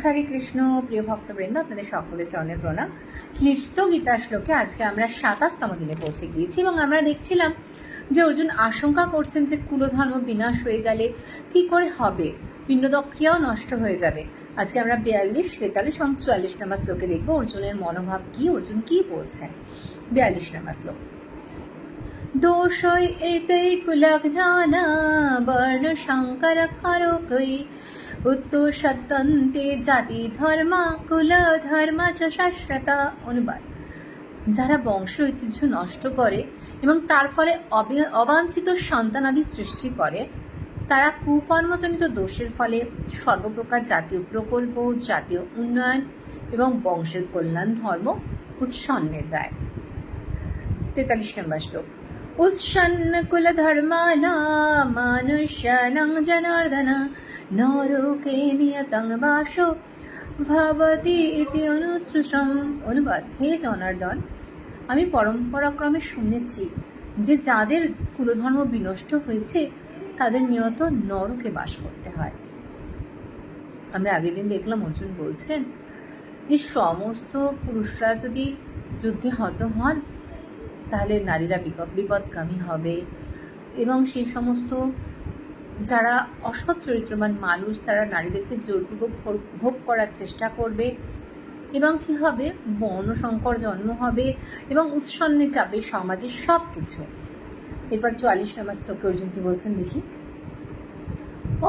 হরে কৃষ্ণ। প্রিয় ভক্তবৃন্দ, আপনাদের সকলের চরণে প্রণাম। নিত্য গীতা শ্লোকে আজকে আমরা 27তম দিনে পৌঁছে গিয়েছি এবং আমরা দেখছিলাম যে অর্জুন আশঙ্কা করছেন যে কুলধর্ম বিনাশ হয়ে গেলে কি করে হবে, পিণ্ডক্রিয়াও নষ্ট হয়ে যাবে। আজকে আমরা 42, 43 এবং 44 নম্বর শ্লোকে দেখবো অর্জুনের মনোভাব কি, অর্জুন কি বলছেন। 42 নম্বর শ্লোক। দোষই এতৈ কুলঘ্নানা বর্ণ সংকর কারকৈ উত্তোষত্যন্তে জাতি ধর্ম কুল ধর্ম চ শাশ্বত। অনুবাদ: যারা বংশ ঐতিহ্য নষ্ট করে এবং তার ফলে অবাঞ্ছিত সন্তানাদি সৃষ্টি করে, তারা কুকর্মজনিত দোষের ফলে সর্বপ্রকার জাতীয় প্রকল্প, জাতীয় উন্নয়ন এবং বংশের কল্যাণ ধর্ম উৎসন্নে যায়। 43 নম্বর শ্লোক। উৎসন্ন কুল ধর্মানাম মনুষ্যানাং জনার্দন নরকে নিয়তং বাসো ভবতি ইতি অনুশ্রুতম। অনুবাদ: হে জনার্দন, আমি পরম্পরাক্রমে শুনেছি যে যাদের কুলধর্ম বিনষ্ট হয়েছে তাদের নিয়ত নরকে বাস করতে হয়। আমরা আগের দিন দেখলাম অর্জুন বলছেন যে সমস্ত পুরুষরা যদি যুদ্ধে হত হন তাহলে নারীরা বিপদগামী হবে এবং সেই সমস্ত যারা অসৎ চরিত্রবান মানুষ তারা নারীদেরকে জোরপূর্বক ভোগ করার চেষ্টা করবে এবং কি হবে, বর্ণসংকর জন্ম হবে এবং উৎসন্নে যাবে সমাজের সব কিছু। এরপর 44 নম্বর শ্লোকে অর্জুন কি বলছেন দেখি।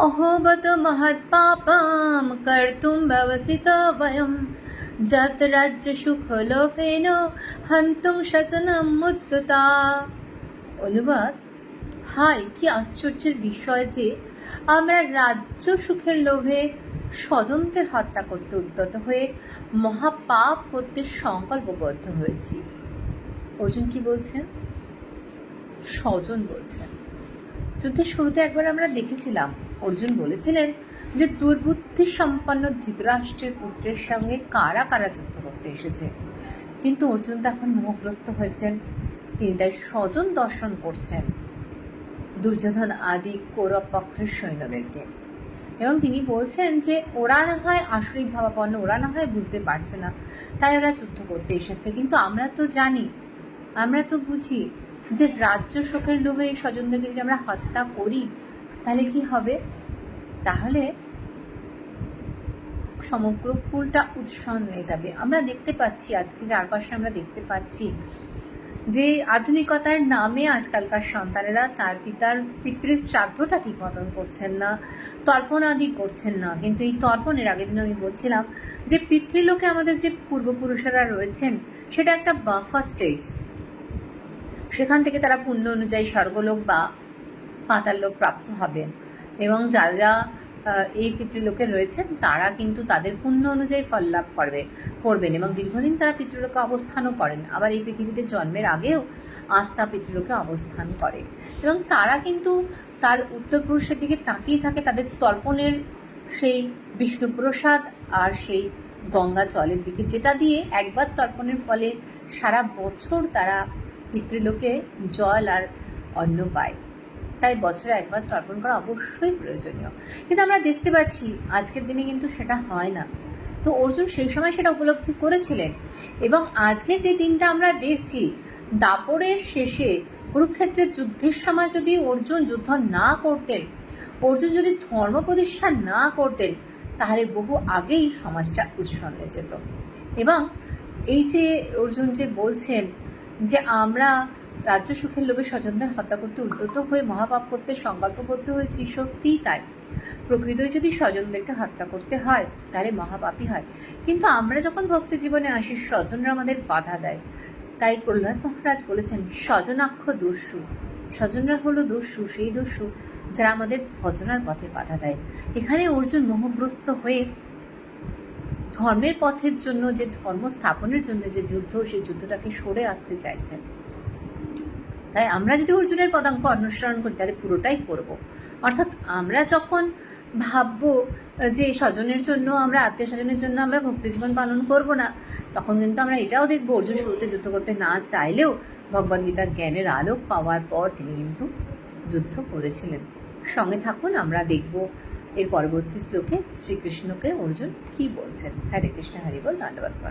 অহবত মহৎ পাপম কর্তুম ব্যবসিত বয়ম যত রাজ্য সুখ লোভেন হন্তুং শচনম মুদ্যতা। অনুবাদ: হায়, কি আশ্চর্যের বিষয় যে আমরা রাজ্য সুখের লোভে স্বজনদের হত্যা করতে উদ্যত হয়ে মহাপাপ করতে সংকল্পবদ্ধ হয়েছি। অর্জুন কি বলছেন? স্বজন বলছেন। যুদ্ধের শুরুতে একবার আমরা দেখেছিলাম অর্জুন বলেছিলেন যে দুর্বুদ্ধি সম্পন্ন ধৃতরাষ্ট্রের পুত্রের সঙ্গে কারা কারা যুদ্ধ করতে এসেছে, কিন্তু অর্জুন তখন মোহগ্রস্ত হয়েছেন। তিনি তাই স্বজন দর্শন করছেন দুর্যোধন আদি কৌরব পক্ষের সৈন্যদেরকে এবং তিনি বলছেন যে ওরা না হয় আসরিক ভাবাপন্ন, ওরা না হয় বুঝতে পারছে না, তাই ওরা যুদ্ধ করতে এসেছে, কিন্তু আমরা তো জানি, আমরা তো বুঝি যে রাজ্য সুখের লোভে এই স্বজনদেরকে যদি আমরা হত্যা করি তাহলে কি হবে, তাহলে সমগ্র কুলটা উৎসন্নে যাবে। আমরা দেখতে পাচ্ছি আজকে চারপাশে আমরা দেখতে পাচ্ছি যে আধুনিকতার নামে আজকালকার সন্তানেরা তার পিতৃ শ্রাদ্ধটা ঠিক মতন করছেন না, তর্পণ আদি করছেন না। কিন্তু এই তর্পণের আগের দিন আমি বলছিলাম যে পিতৃলোকে আমাদের যে পূর্বপুরুষেরা রয়েছেন সেটা একটা বাফার স্টেজ, সেখান থেকে তারা পুণ্য অনুযায়ী স্বর্গলোক বা পাতাল লোক প্রাপ্ত হবেন এবং যারা এই পিতৃলোকে রয়েছেন তারা কিন্তু তাদের পুণ্য অনুযায়ী ফল লাভ করবেন এবং দীর্ঘদিন তারা পিতৃলোকে অবস্থানও করেন। আবার এই পৃথিবীতে জন্মের আগেও আত্মা পিতৃলোকে অবস্থান করে এবং তারা কিন্তু তার উত্তরপুরুষের দিকে তাকিয়ে থাকে তাদের তর্পণের সেই বিষ্ণুপ্রসাদ আর সেই গঙ্গা জলের দিকে, যেটা দিয়ে একবার তর্পণের ফলে সারা বছর তারা পিতৃলোকে জল আর অন্ন পায়। তাই বছরে একবার তর্পণ করা অবশ্যই প্রয়োজনীয়, কিন্তু আমরা দেখতে পাচ্ছি আজকের দিনে কিন্তু সেটা হয় না। তো অর্জুন সেই সময় সেটা উপলব্ধি করেছিলেন এবং আজকে যে দিনটা আমরা দেখছি, দাপরের শেষে কুরুক্ষেত্রের যুদ্ধের সময় যদি অর্জুন যুদ্ধ না করতেন, অর্জুন যদি ধর্ম প্রতিষ্ঠা না করতেন, তাহলে বহু আগেই সমাজটা উৎসন্নে যেত। এবং এই যে অর্জুন যে বলছেন যে আমরা রাজ্য সুখের লোভে স্বজনদের হত্যা করতে উদ্যত হয়ে মহাপাপ করতে সংকল্পবদ্ধ হয়েছি, সত্যিই তাই। প্রকৃতই যদি স্বজনদেরকে হত্যা করতে হয় তাহলে মহাপাপই হয়, কিন্তু আমরা যখন ভক্তি জীবনে আসি স্বজনরা আমাদের বাধা দেয়। তাই প্রহ্লাদ মহারাজ বলেছেন স্বজনাক্ষ দস্যু, স্বজনরা হলো দস্যু, সেই দস্যু যারা আমাদের ভজনার পথে বাধা দেয়। এখানে অর্জুন মোহগ্রস্ত হয়ে ধর্মের পথের জন্য, যে ধর্ম স্থাপনের জন্য যে যুদ্ধ, সেই যুদ্ধটাকে সরে আসতে চাইছেন। তাই আমরা যদি অর্জুনের পদাঙ্ক অনুসরণ করি তাহলে পুরোটাই করব। অর্থাৎ আমরা যখন ভাববো যে স্বজনের জন্য, আমরা আত্মীয় স্বজনের জন্য আমরা ভক্তি জীবন পালন করব না, তখন কিন্তু আমরা এটাও দেখবো অর্জুন শুরুতে যুদ্ধ করতে না চাইলেও ভগবদ্গীতার জ্ঞানের আলোক পাওয়ার পর তিনি কিন্তু যুদ্ধ করেছিলেন। সঙ্গে থাকুন, আমরা দেখব এর পরবর্তী শ্লোকে শ্রীকৃষ্ণকে অর্জুন কি বলছেন। হরে কৃষ্ণ, হরি বল, দণ্ডবত প্রণাম।